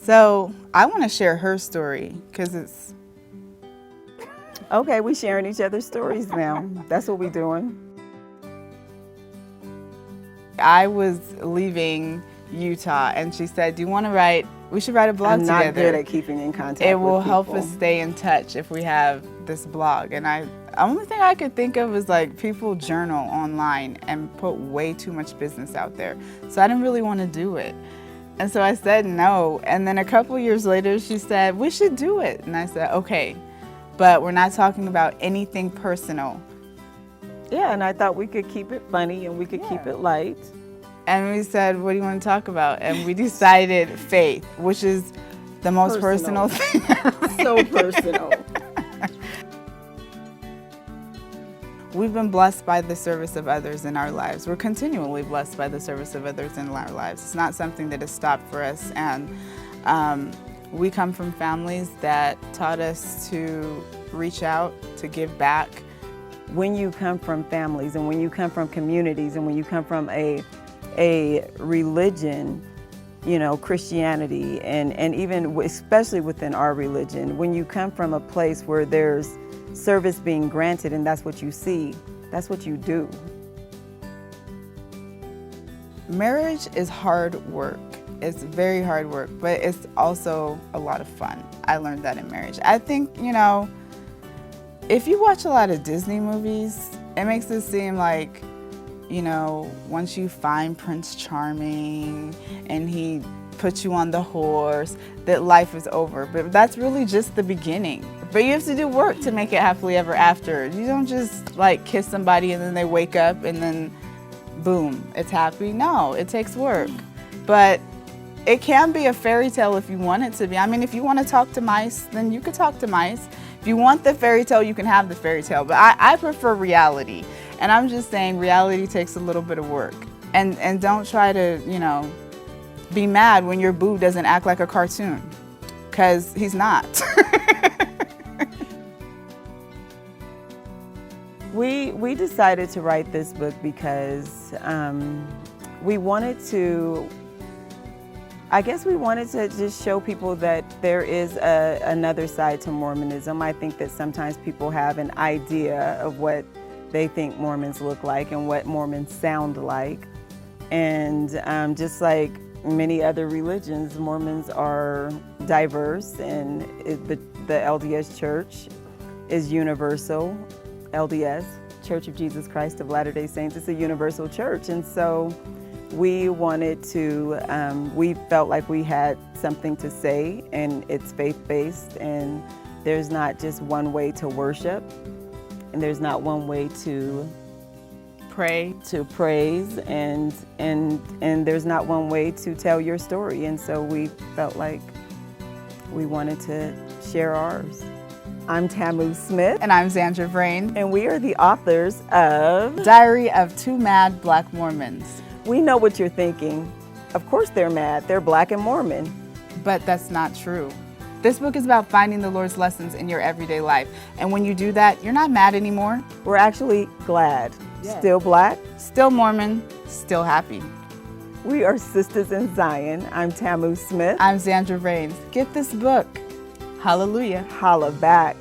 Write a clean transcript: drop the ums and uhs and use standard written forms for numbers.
So I want to share her story because it's... Okay, we sharing each other's stories now. That's what we doing. I was leaving Utah and she said, do you want to write, we should write a blog together. I'm not good at keeping in contact It with will people. help us stay in touch if we have this blog. And the only thing I could think of was like people journal online and put way too much business out there. So I didn't really want to do it. And so I said no. And then a couple years later, she said, we should do it. And I said, okay, but we're not talking about anything personal. Yeah, and I thought we could keep it funny and we could keep it light. And we said, what do you want to talk about? And we decided faith, which is the most personal thing ever. So personal. We've been blessed by the service of others in our lives. We're continually blessed by the service of others in our lives. It's not something that has stopped for us. And we come from families that taught us to reach out, to give back. When you come from families and when you come from communities and when you come from a religion, you know, Christianity, and even especially within our religion, when you come from a place where there's service being granted and that's what you see, that's what you do. Marriage is hard work. It's very hard work, but it's also a lot of fun. I learned that in marriage. I think, you know, if you watch a lot of Disney movies, it makes it seem like, you know, once you find Prince Charming and he puts you on the horse, that life is over. But that's really just the beginning. But you have to do work to make it happily ever after. You don't just like kiss somebody and then they wake up and then boom, it's happy. No, it takes work. But it can be a fairy tale if you want it to be. I mean, if you want to talk to mice, then you could talk to mice. If you want the fairy tale, you can have the fairy tale. But I prefer reality. And I'm just saying reality takes a little bit of work. And don't try to, you know, be mad when your boo doesn't act like a cartoon. Because he's not. We decided to write this book because we wanted to, I guess we wanted to just show people that there is another side to Mormonism. I think that sometimes people have an idea of what they think Mormons look like and what Mormons sound like. And just like many other religions, Mormons are diverse, and the LDS Church is universal. LDS, Church of Jesus Christ of Latter-day Saints, it's a universal church. And so we wanted to, we felt like we had something to say, and it's faith-based, and there's not just one way to worship, and there's not one way to Pray, to praise, and there's not one way to tell your story. And so we felt like we wanted to share ours. I'm Tamu Smith. and I'm Zandra Vranes. And we are the authors of Diary of 2 Mad Black Mormons. We know what you're thinking. Of course they're mad. They're Black and Mormon. But that's not true. This book is about finding the Lord's lessons in your everyday life. And when you do that, you're not mad anymore. We're actually glad. Still Black. Still Mormon. Still happy. We are Sisters in Zion. I'm Tamu Smith. I'm Zandra Vranes. Get this book. Hallelujah. Holla back.